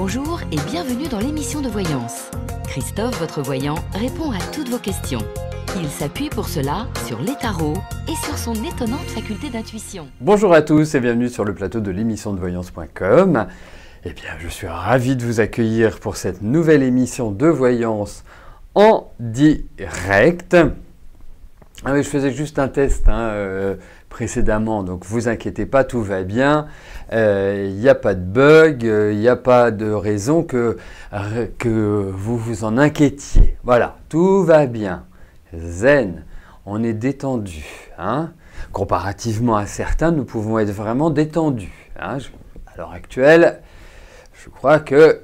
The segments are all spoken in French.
Bonjour et bienvenue dans l'émission de voyance. Christophe, votre voyant, répond à toutes vos questions. Il s'appuie pour cela sur les tarots et sur son étonnante faculté d'intuition. Bonjour à tous et bienvenue sur le plateau de l'émission de voyance.com. Eh bien, je suis ravi de vous accueillir pour cette nouvelle émission de voyance en direct. Ah oui, je faisais juste un test précédemment, donc vous inquiétez pas, tout va bien. Il n'y a pas de bug, il n'y a pas de raison que vous vous en inquiétiez. Voilà, tout va bien. Zen, on est détendu. Comparativement à certains, nous pouvons être vraiment détendus. À l'heure actuelle, je crois que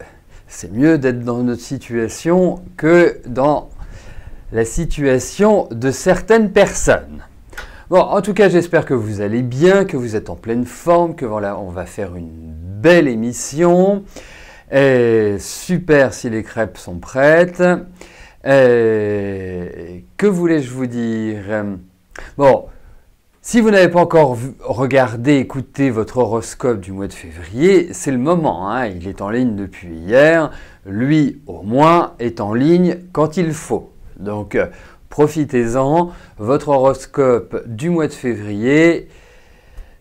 c'est mieux d'être dans notre situation que dans la situation de certaines personnes. Bon, en tout cas, j'espère que vous allez bien, que vous êtes en pleine forme, que voilà, on va faire une belle émission. Et super si les crêpes sont prêtes. Et que voulais-je vous dire? Bon, si vous n'avez pas encore regardé, écouté votre horoscope du mois de février, c'est le moment. Il est en ligne depuis hier. Lui, au moins, est en ligne quand il faut. Donc, profitez-en. Votre horoscope du mois de février,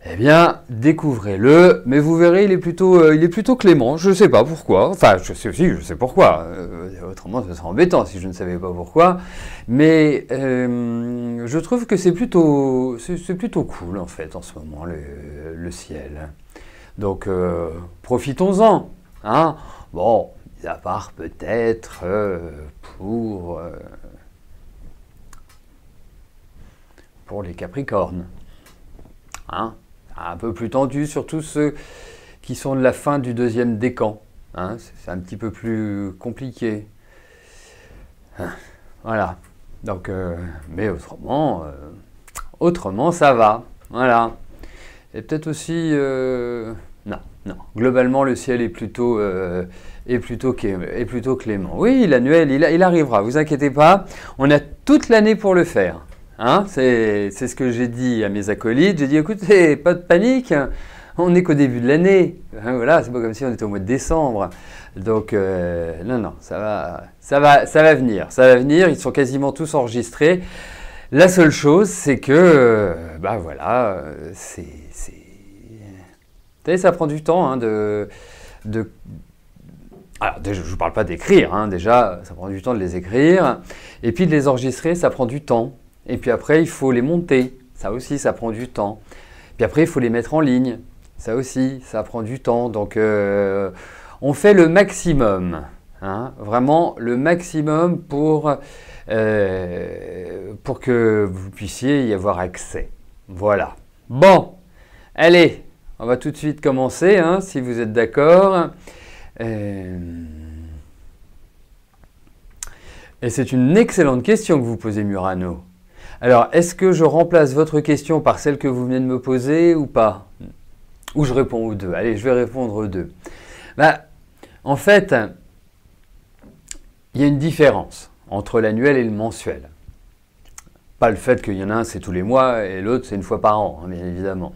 eh bien, découvrez-le. Mais vous verrez, il est plutôt clément. Je ne sais pas pourquoi. Enfin, je sais pourquoi. Autrement, ce serait embêtant si je ne savais pas pourquoi. Mais je trouve que c'est plutôt cool, en fait, en ce moment, le ciel. Donc, profitons-en. Bon, à part peut-être pour les Capricornes. Un peu plus tendu, surtout ceux qui sont de la fin du deuxième décan. C'est un petit peu plus compliqué. Voilà. Donc, mais autrement, ça va. Voilà. Et peut-être aussi... Non. Globalement, le ciel est plutôt clément. Oui, l'annuel, il arrivera, vous inquiétez pas. On a toute l'année pour le faire. C'est ce que j'ai dit à mes acolytes. J'ai dit, écoutez, pas de panique, on n'est qu'au début de l'année. Voilà, c'est pas comme si on était au mois de décembre. Donc, non, ça va venir. Ça va venir, ils sont quasiment tous enregistrés. La seule chose, c'est que, voilà, vous savez, ça prend du temps alors, déjà, je ne vous parle pas d'écrire, déjà, ça prend du temps de les écrire. Et puis de les enregistrer, ça prend du temps. Et puis après, il faut les monter. Ça aussi, ça prend du temps. Puis après, il faut les mettre en ligne. Ça aussi, ça prend du temps. Donc, on fait le maximum. Vraiment, le maximum pour que vous puissiez y avoir accès. Voilà. Bon, allez. On va tout de suite commencer, si vous êtes d'accord. Et c'est une excellente question que vous posez, Murano. Alors, est-ce que je remplace votre question par celle que vous venez de me poser ou pas? Ou je réponds aux deux? Allez, je vais répondre aux deux. En fait, il y a une différence entre l'annuel et le mensuel. Pas le fait qu'il y en a un, c'est tous les mois, et l'autre, c'est une fois par an, bien évidemment.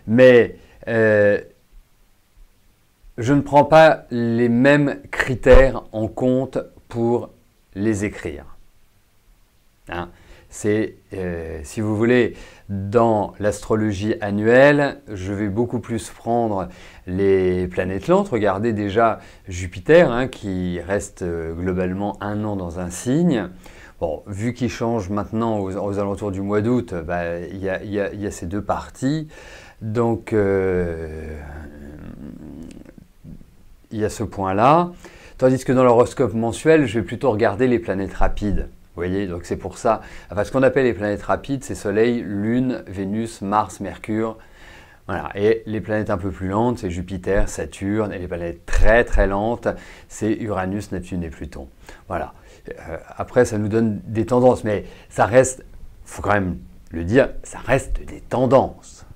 Mais... je ne prends pas les mêmes critères en compte pour les écrire. Si vous voulez, dans l'astrologie annuelle, je vais beaucoup plus prendre les planètes lentes. Regardez déjà Jupiter, qui reste globalement un an dans un signe. Bon, vu qu'il change maintenant aux alentours du mois d'août, il y a ces deux parties. Donc, il y a ce point-là. Tandis que dans l'horoscope mensuel, je vais plutôt regarder les planètes rapides. Vous voyez, donc c'est pour ça. Enfin, ce qu'on appelle les planètes rapides, c'est Soleil, Lune, Vénus, Mars, Mercure. Voilà. Et les planètes un peu plus lentes, c'est Jupiter, Saturne. Et les planètes très très lentes, c'est Uranus, Neptune et Pluton. Voilà. Après, ça nous donne des tendances. Mais ça reste, il faut quand même le dire, ça reste des tendances.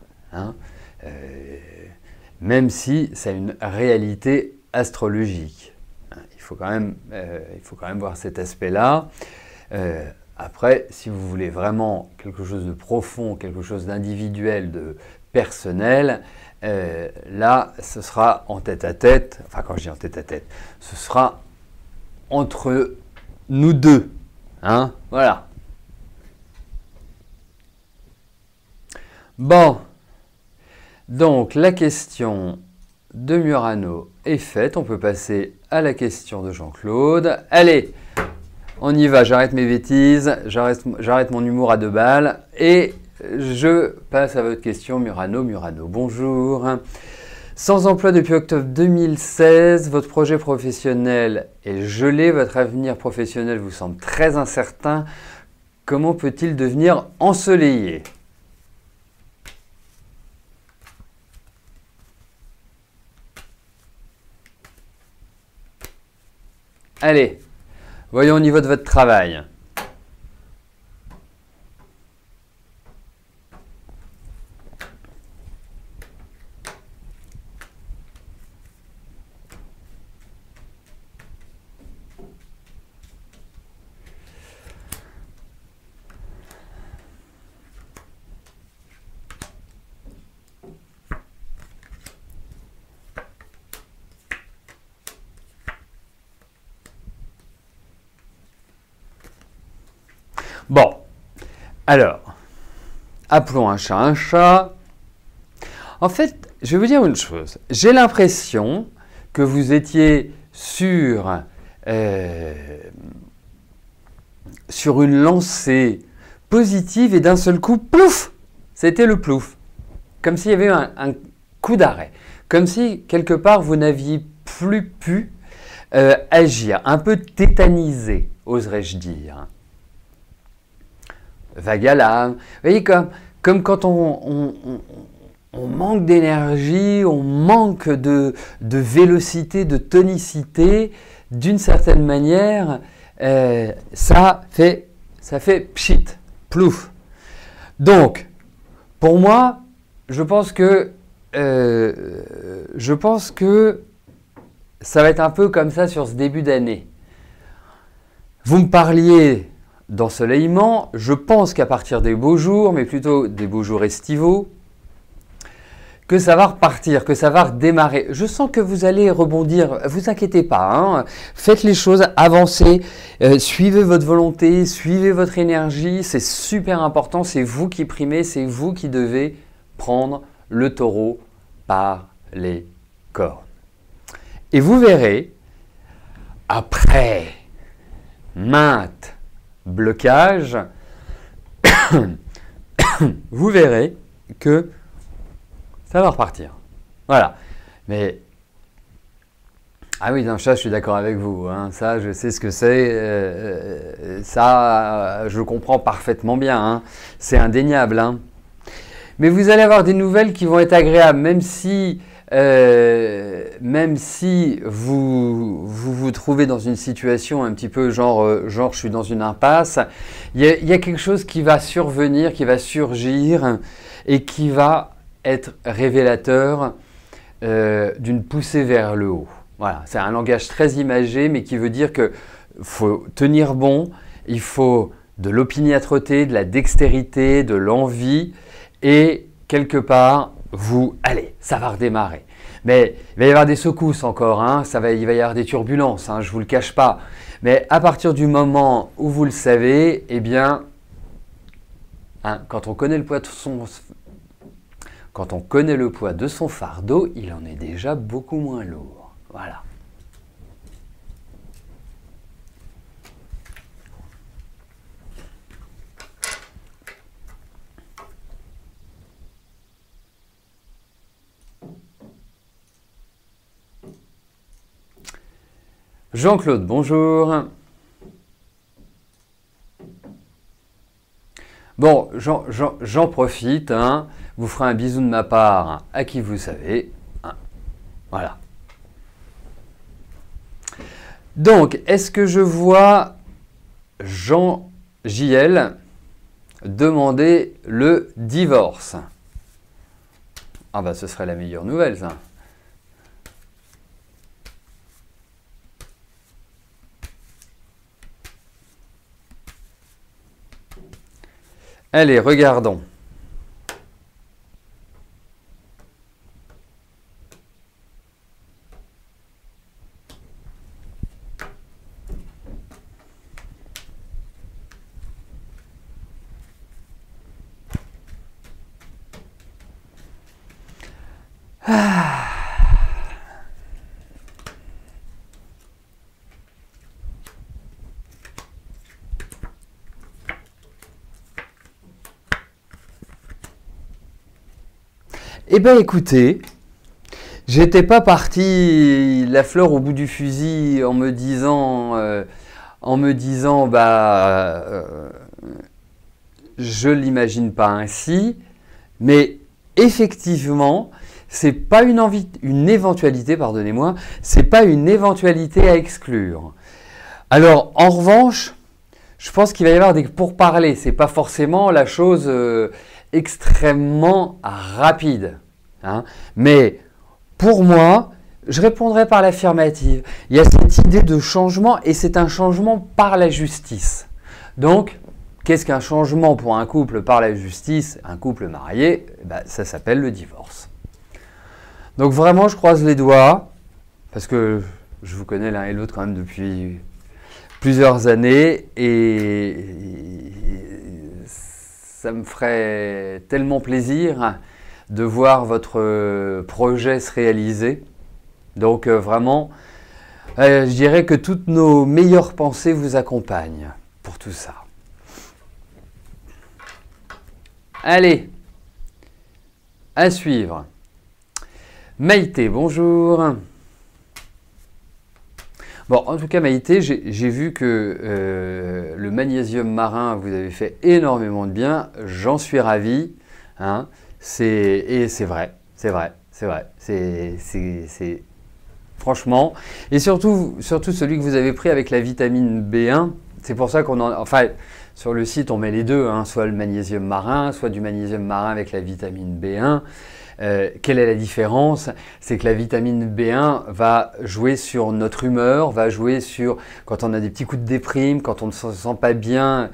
Même si c'est une réalité astrologique. Il faut quand même voir cet aspect-là. Après, si vous voulez vraiment quelque chose de profond, quelque chose d'individuel, de personnel, là, ce sera en tête-à-tête. Enfin, quand je dis en tête-à-tête, ce sera entre nous deux. Hein, voilà. Bon. Donc, la question de Murano est faite. On peut passer à la question de Jean-Claude. Allez, on y va. J'arrête mes bêtises. J'arrête mon humour à 2 balles. Et je passe à votre question, Murano. Murano, bonjour. Sans emploi depuis octobre 2016, votre projet professionnel est gelé. Votre avenir professionnel vous semble très incertain. Comment peut-il devenir ensoleillé ? Allez, voyons au niveau de votre travail. Bon, alors, appelons un chat un chat. En fait, je vais vous dire une chose. J'ai l'impression que vous étiez sur une lancée positive et d'un seul coup, plouf, c'était le plouf. Comme s'il y avait un coup d'arrêt. Comme si, quelque part, vous n'aviez plus pu agir. Un peu tétanisé, oserais-je dire. Vague à l'âme. Vous voyez, comme quand on manque d'énergie, on manque de vélocité, de tonicité, d'une certaine manière, ça fait pchit, plouf. Donc, pour moi, je pense que ça va être un peu comme ça sur ce début d'année. Vous me parliez d'ensoleillement, je pense qu'à partir des beaux jours, mais plutôt des beaux jours estivaux, que ça va repartir, que ça va redémarrer. Je sens que vous allez rebondir, vous inquiétez pas, hein. Faites les choses, avancez, suivez votre volonté, suivez votre énergie, c'est super important, c'est vous qui primez, c'est vous qui devez prendre le taureau par les cornes. Et vous verrez, après maintes blocage, vous verrez que ça va repartir. Voilà. Mais, ah oui, non, ça, je suis d'accord avec vous. Hein. Ça, je sais ce que c'est. Ça, je comprends parfaitement bien. Hein. C'est indéniable. Hein. Mais vous allez avoir des nouvelles qui vont être agréables, même si vous trouvez dans une situation un petit peu genre je suis dans une impasse, il y a quelque chose qui va survenir, qui va surgir et qui va être révélateur d'une poussée vers le haut. Voilà, c'est un langage très imagé, mais qui veut dire qu'il faut tenir bon, il faut de l'opiniâtreté, de la dextérité, de l'envie, et quelque part, allez, ça va redémarrer. Mais il va y avoir des secousses encore, hein, il va y avoir des turbulences, hein, je ne vous le cache pas. Mais à partir du moment où vous le savez, eh bien, hein, quand on connaît le poids de son fardeau, il en est déjà beaucoup moins lourd. Voilà. Jean-Claude, bonjour. Bon, j'en profite, hein, vous ferez un bisou de ma part à qui vous savez. Hein, voilà. Donc, est-ce que je vois Jean JL demander le divorce? Ah bah ce serait la meilleure nouvelle, ça. Allez, regardons. Eh bien écoutez, j'étais pas parti la fleur au bout du fusil en me disant, je l'imagine pas ainsi, mais effectivement, c'est pas une éventualité, pardonnez-moi, c'est pas une éventualité à exclure. Alors, en revanche, je pense qu'il va y avoir des pourparlers. C'est pas forcément la chose extrêmement rapide, hein. Mais pour moi, je répondrai par l'affirmative. Il y a cette idée de changement et c'est un changement par la justice. Donc, qu'est-ce qu'un changement pour un couple par la justice, un couple marié? Ça s'appelle le divorce. Donc vraiment, je croise les doigts, parce que je vous connais l'un et l'autre quand même depuis plusieurs années, et ça me ferait tellement plaisir de voir votre projet se réaliser. Donc vraiment, je dirais que toutes nos meilleures pensées vous accompagnent pour tout ça. Allez, à suivre. Maïté, bonjour. Bon, en tout cas, Maïté, j'ai vu que le magnésium marin vous avez fait énormément de bien. J'en suis ravi. Hein. Et c'est vrai, c'est vrai, c'est vrai. C'est franchement. Et surtout celui que vous avez pris avec la vitamine B1. C'est pour ça qu'on en... Enfin, sur le site, on met les deux, hein, soit le magnésium marin, soit du magnésium marin avec la vitamine B1. Quelle est la différence? C'est que la vitamine B1 va jouer sur notre humeur, va jouer sur quand on a des petits coups de déprime, quand on ne se sent pas bien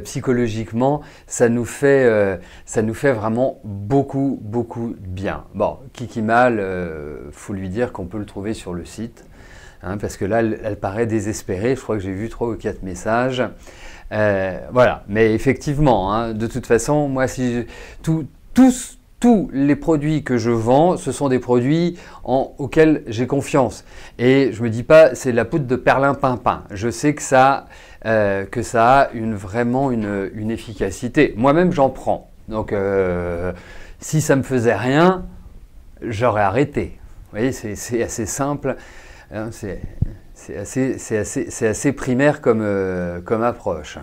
psychologiquement, ça nous fait vraiment beaucoup de bien. Bon, Kiki Mal, faut lui dire qu'on peut le trouver sur le site, hein, parce que là, elle paraît désespérée. Je crois que j'ai vu 3 ou 4 messages. Voilà, mais effectivement, hein, de toute façon, moi, si tous les produits que je vends, ce sont des produits auxquels j'ai confiance. Et je ne me dis pas, c'est la poudre de perlimpinpin. Je sais que ça a vraiment une efficacité. Moi-même, j'en prends. Donc, si ça ne me faisait rien, j'aurais arrêté. Vous voyez, c'est assez simple. Hein, c'est assez primaire comme approche.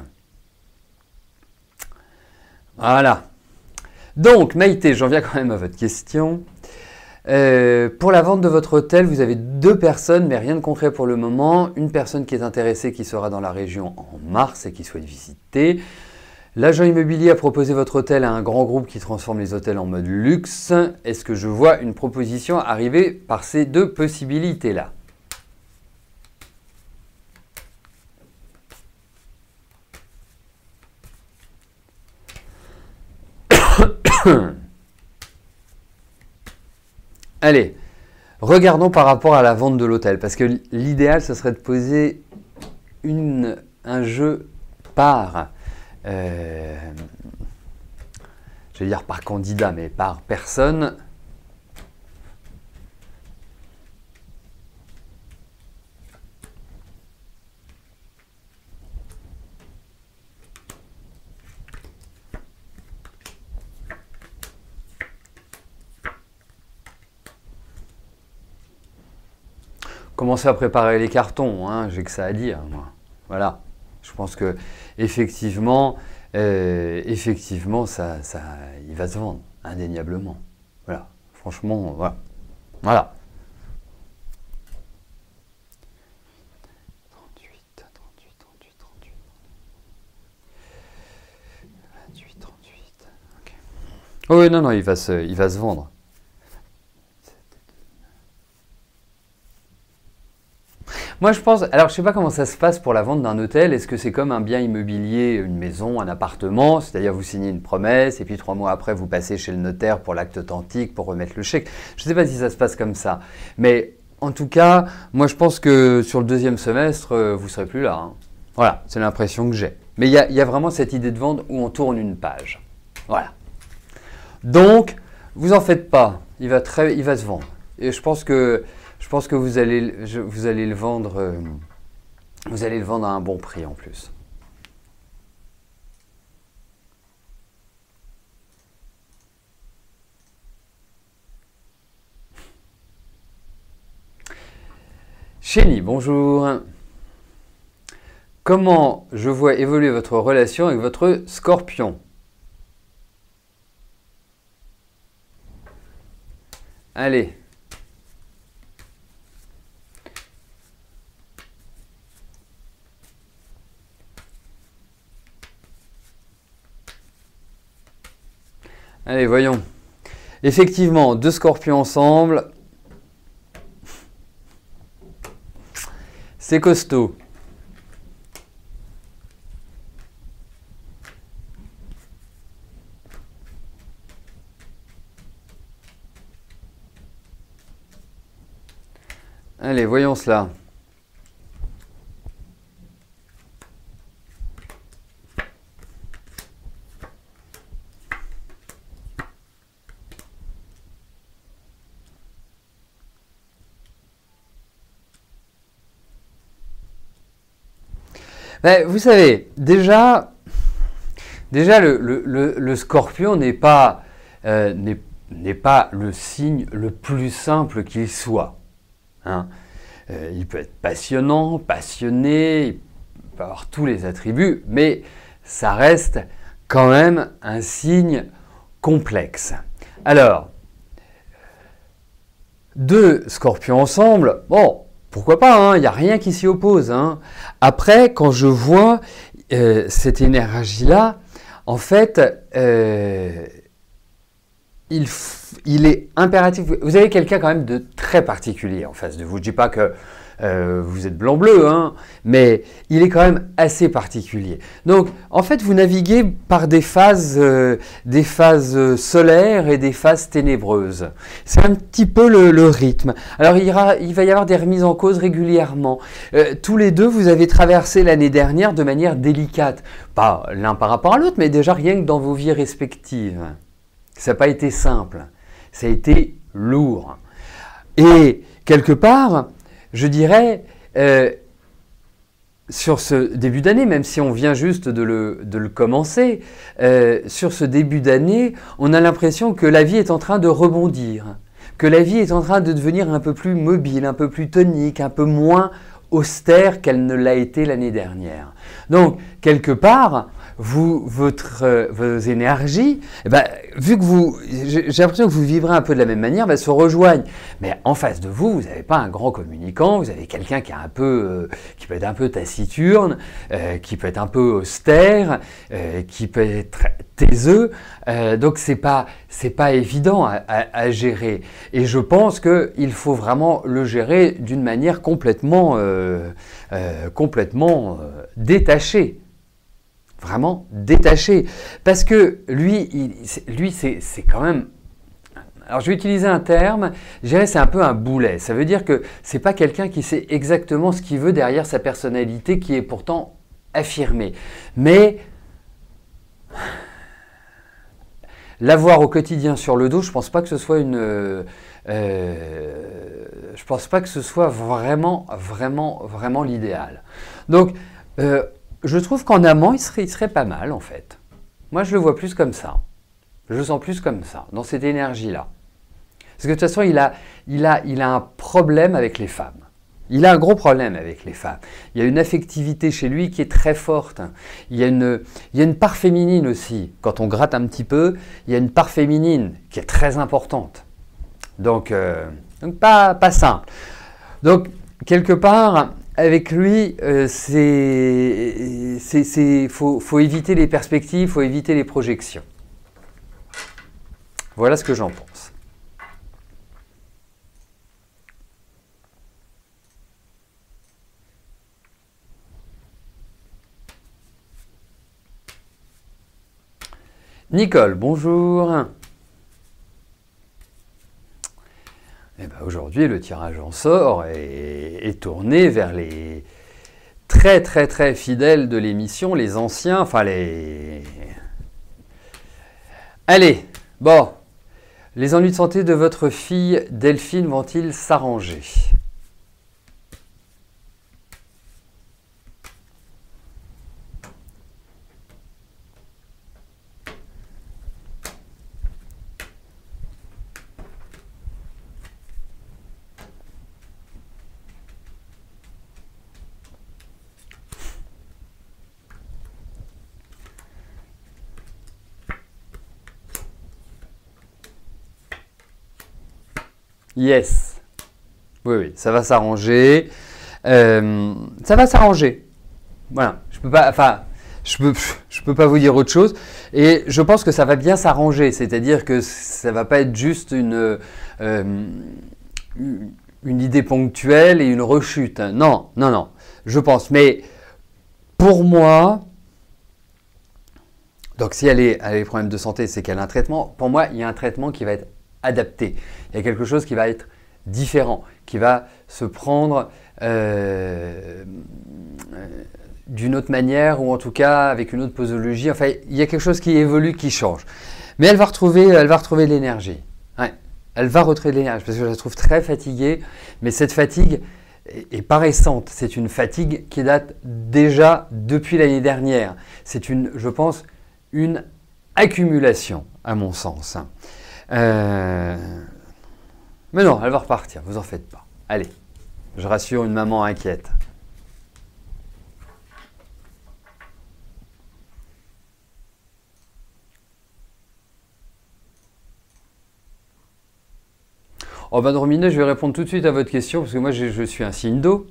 Voilà. Donc, Maïté, j'en viens quand même à votre question. Pour la vente de votre hôtel, vous avez 2 personnes, mais rien de concret pour le moment. Une personne qui est intéressée, qui sera dans la région en mars et qui souhaite visiter. L'agent immobilier a proposé votre hôtel à un grand groupe qui transforme les hôtels en mode luxe. Est-ce que je vois une proposition arriver par ces 2 possibilités-là? Allez, regardons par rapport à la vente de l'hôtel, parce que l'idéal, ce serait de poser un jeu par, je vais dire par candidat, mais par personne. Commencez à préparer les cartons, hein, j'ai que ça à dire, moi. Voilà. Je pense que effectivement, il va se vendre, indéniablement. Voilà. Franchement, voilà. Voilà. 38, 28, 38. Okay. Oh oui, non, il va se vendre. Moi, je pense, alors je ne sais pas comment ça se passe pour la vente d'un hôtel. Est-ce que c'est comme un bien immobilier, une maison, un appartement, c'est-à-dire vous signez une promesse et puis 3 mois après, vous passez chez le notaire pour l'acte authentique, pour remettre le chèque. Je ne sais pas si ça se passe comme ça. Mais en tout cas, moi, je pense que sur le 2e semestre, vous ne serez plus là. Hein. Voilà, c'est l'impression que j'ai. Mais il y a vraiment cette idée de vente où on tourne une page. Voilà. Donc, vous en faites pas. Il va se vendre. Et je pense que vous allez le vendre à un bon prix en plus. Chénie, bonjour. Comment je vois évoluer votre relation avec votre Scorpion? Allez. Allez, voyons. Effectivement, deux Scorpions ensemble, c'est costaud. Allez, voyons cela. Ben, vous savez, déjà le Scorpion n'est pas le signe le plus simple qu'il soit. Hein. Il peut être passionnant, passionné, il peut avoir tous les attributs, mais ça reste quand même un signe complexe. Alors, deux Scorpions ensemble, bon, pourquoi pas, hein, il n'y a rien qui s'y oppose. Hein. Après, quand je vois cette énergie-là, en fait, il est impératif. Vous avez quelqu'un quand même de très particulier en face de vous. Je ne dis pas que vous êtes blanc-bleu, hein, mais il est quand même assez particulier. Donc, en fait, vous naviguez par des phases solaires et des phases ténébreuses. C'est un petit peu le rythme. Alors, il va y avoir des remises en cause régulièrement. Tous les deux, vous avez traversé l'année dernière de manière délicate. Pas l'un par rapport à l'autre, mais déjà rien que dans vos vies respectives. Ça n'a pas été simple. Ça a été lourd. Et quelque part, je dirais, sur ce début d'année, même si on vient juste de le commencer, sur ce début d'année, on a l'impression que la vie est en train de rebondir, que la vie est en train de devenir un peu plus mobile, un peu plus tonique, un peu moins austère qu'elle ne l'a été l'année dernière. Donc, quelque part, vos énergies, eh ben, vu que j'ai l'impression que vous vivrez un peu de la même manière, se rejoignent. Mais en face de vous, vous n'avez pas un grand communicant, vous avez quelqu'un qui qui peut être un peu taciturne, qui peut être un peu austère, qui peut être taiseux. Donc c'est pas évident à gérer. Et je pense qu'il faut vraiment le gérer d'une manière complètement détachée. Vraiment détaché. Parce que lui c'est quand même... Alors je vais utiliser un terme, je dirais c'est un peu un boulet. Ça veut dire que c'est pas quelqu'un qui sait exactement ce qu'il veut derrière sa personnalité qui est pourtant affirmée. Mais l'avoir au quotidien sur le dos, je pense pas que ce soit je pense pas que ce soit vraiment l'idéal. Donc je trouve qu'en amont, il serait pas mal, en fait. Moi, je le vois plus comme ça. Je le sens plus comme ça, dans cette énergie-là. Parce que de toute façon, il a un problème avec les femmes. Il a un gros problème avec les femmes. Il y a une affectivité chez lui qui est très forte. Il y a une part féminine aussi. Quand on gratte un petit peu, il y a une part féminine qui est très importante. Donc pas simple. Donc, quelque part... Avec lui, faut éviter les perspectives, il faut éviter les projections. Voilà ce que j'en pense. Nicole, bonjour. Eh ben aujourd'hui, le tirage en sort est tourné vers les très fidèles de l'émission, les anciens, enfin les... Allez, bon, les ennuis de santé de votre fille Delphine vont-ils s'arranger ? Yes. Oui, oui, ça va s'arranger. Ça va s'arranger. Voilà. Je peux pas, enfin, je peux pas vous dire autre chose. Et je pense que ça va bien s'arranger. C'est-à-dire que ça va pas être juste une idée ponctuelle et une rechute. Non, non, non. Je pense. Mais pour moi, donc si elle a des problèmes de santé, c'est qu'elle a un traitement. Pour moi, il y a un traitement qui va être adapté. Il y a quelque chose qui va être différent, qui va se prendre d'une autre manière ou en tout cas avec une autre posologie. Enfin, il y a quelque chose qui évolue, qui change. Mais elle va retrouver l'énergie. Ouais. Elle va retrouver l'énergie parce que je la trouve très fatiguée. Mais cette fatigue est pas récente. C'est une fatigue qui date déjà depuis l'année dernière. C'est je pense, une accumulation à mon sens. Mais non, elle va repartir, vous en faites pas. Allez, je rassure une maman inquiète. Oh ben Rominet, je vais répondre tout de suite à votre question parce que moi je suis un signe d'eau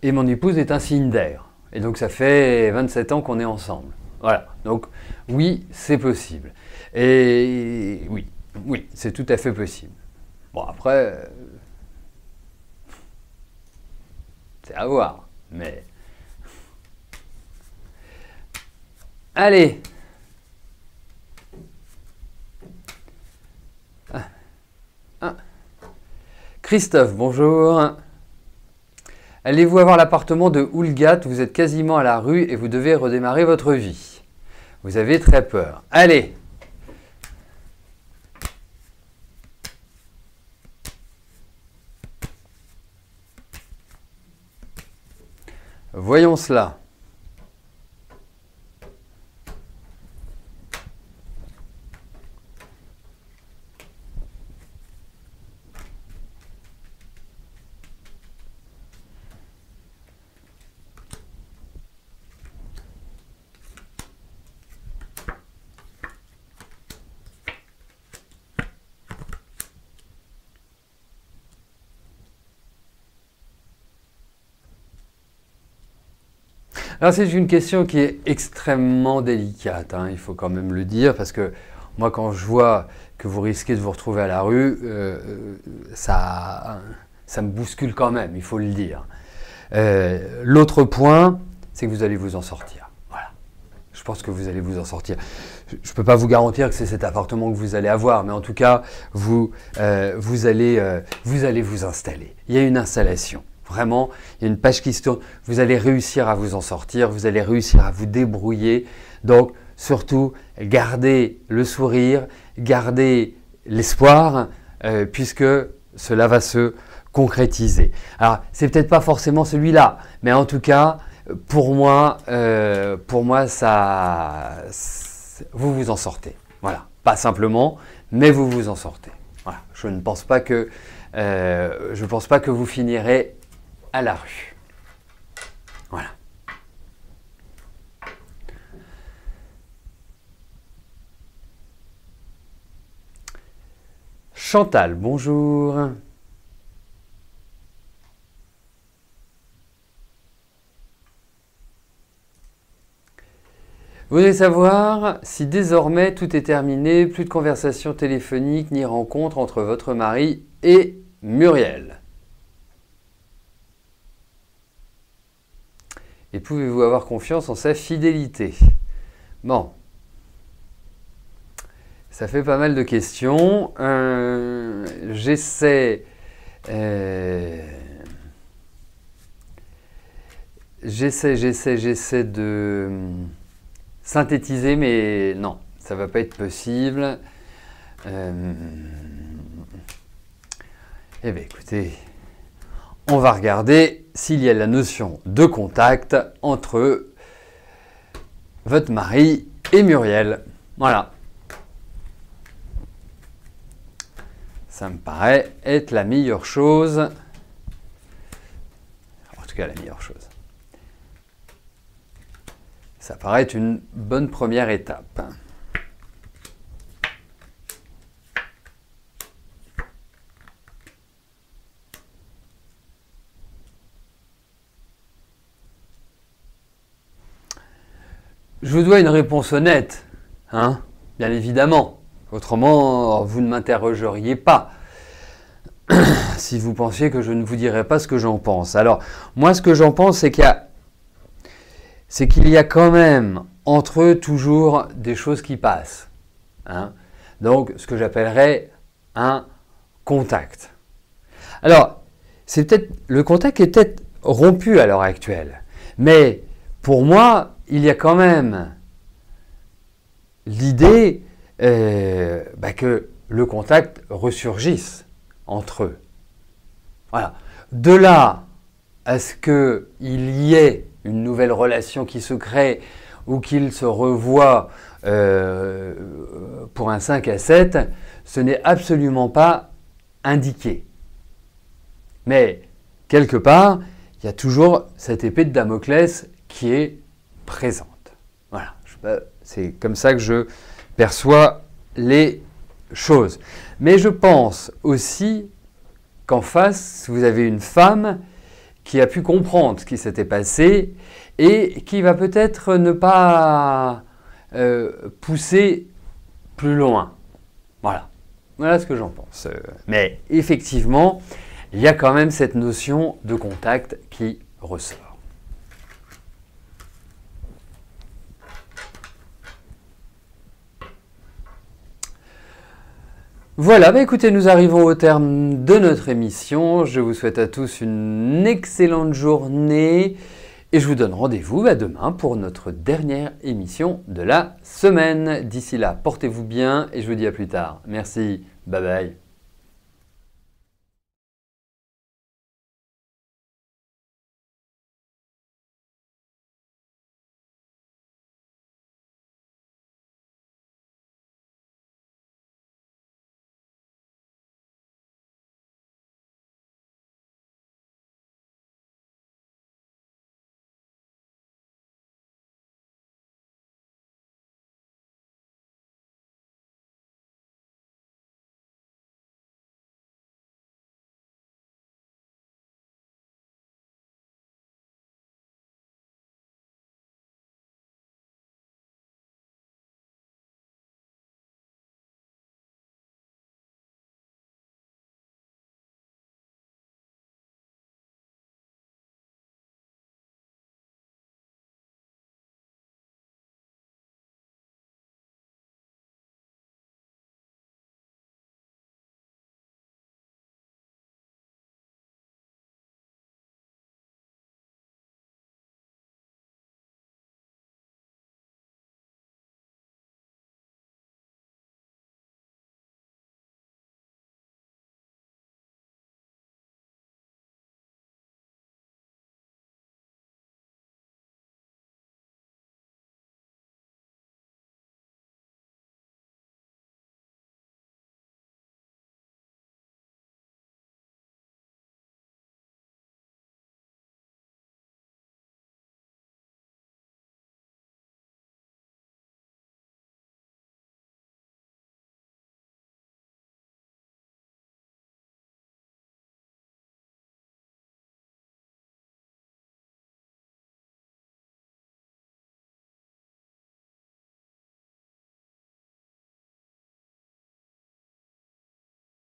et mon épouse est un signe d'air. Et donc ça fait 27 ans qu'on est ensemble. Voilà, donc oui, c'est possible. Et oui, c'est tout à fait possible. Bon après, c'est à voir, mais... Allez. Christophe, bonjour. Allez-vous avoir l'appartement de Houlgat? Vous êtes quasiment à la rue et vous devez redémarrer votre vie. Vous avez très peur. Allez. Voyons cela. Alors c'est une question qui est extrêmement délicate, hein, il faut quand même le dire, parce que moi quand je vois que vous risquez de vous retrouver à la rue, ça me bouscule quand même, il faut le dire. L'autre point, c'est que vous allez vous en sortir. Voilà. Je pense que vous allez vous en sortir. Je ne peux pas vous garantir que c'est cet appartement que vous allez avoir, mais en tout cas, vous allez vous installer. Il y a une installation. Vraiment, il y a une page qui se tourne. Vous allez réussir à vous en sortir, vous allez réussir à vous débrouiller. Donc, surtout, gardez le sourire, gardez l'espoir, puisque cela va se concrétiser. Alors, c'est peut-être pas forcément celui-là, mais en tout cas, pour moi, vous vous en sortez. Voilà, pas simplement, mais vous vous en sortez. Voilà, je ne pense pas que vous finirez à la rue. Voilà. Chantal, bonjour. Vous voulez savoir si désormais tout est terminé, plus de conversation téléphonique ni rencontre entre votre mari et Muriel. Et pouvez-vous avoir confiance en sa fidélité? Bon, ça fait pas mal de questions. J'essaie de synthétiser, mais non, ça va pas être possible. Eh bien, écoutez, on va regarder s'il y a la notion de contact entre votre mari et Muriel. Voilà. Ça me paraît être la meilleure chose. En tout cas, la meilleure chose. Ça paraît être une bonne première étape. je vous dois une réponse honnête, hein, bien évidemment. Autrement, vous ne m'interrogeriez pas si vous pensiez que je ne vous dirais pas ce que j'en pense. Alors, moi, ce que j'en pense, c'est qu'il y a quand même entre eux toujours des choses qui passent. Hein. Donc, ce que j'appellerais un contact. Alors, le contact est peut-être rompu à l'heure actuelle, mais pour moi, il y a quand même l'idée que le contact ressurgisse entre eux. Voilà. De là à ce qu'il y ait une nouvelle relation qui se crée ou qu'ils se revoient pour un 5 à 7, ce n'est absolument pas indiqué. Mais quelque part, il y a toujours cette épée de Damoclès qui est présente. Voilà, c'est comme ça que je perçois les choses. Mais je pense aussi qu'en face, vous avez une femme qui a pu comprendre ce qui s'était passé et qui va peut-être ne pas pousser plus loin. Voilà. Voilà ce que j'en pense. Mais effectivement, il y a quand même cette notion de contact qui ressort. Voilà, écoutez, nous arrivons au terme de notre émission. Je vous souhaite à tous une excellente journée et je vous donne rendez-vous demain pour notre dernière émission de la semaine. D'ici là, portez-vous bien et je vous dis à plus tard. Merci, bye bye.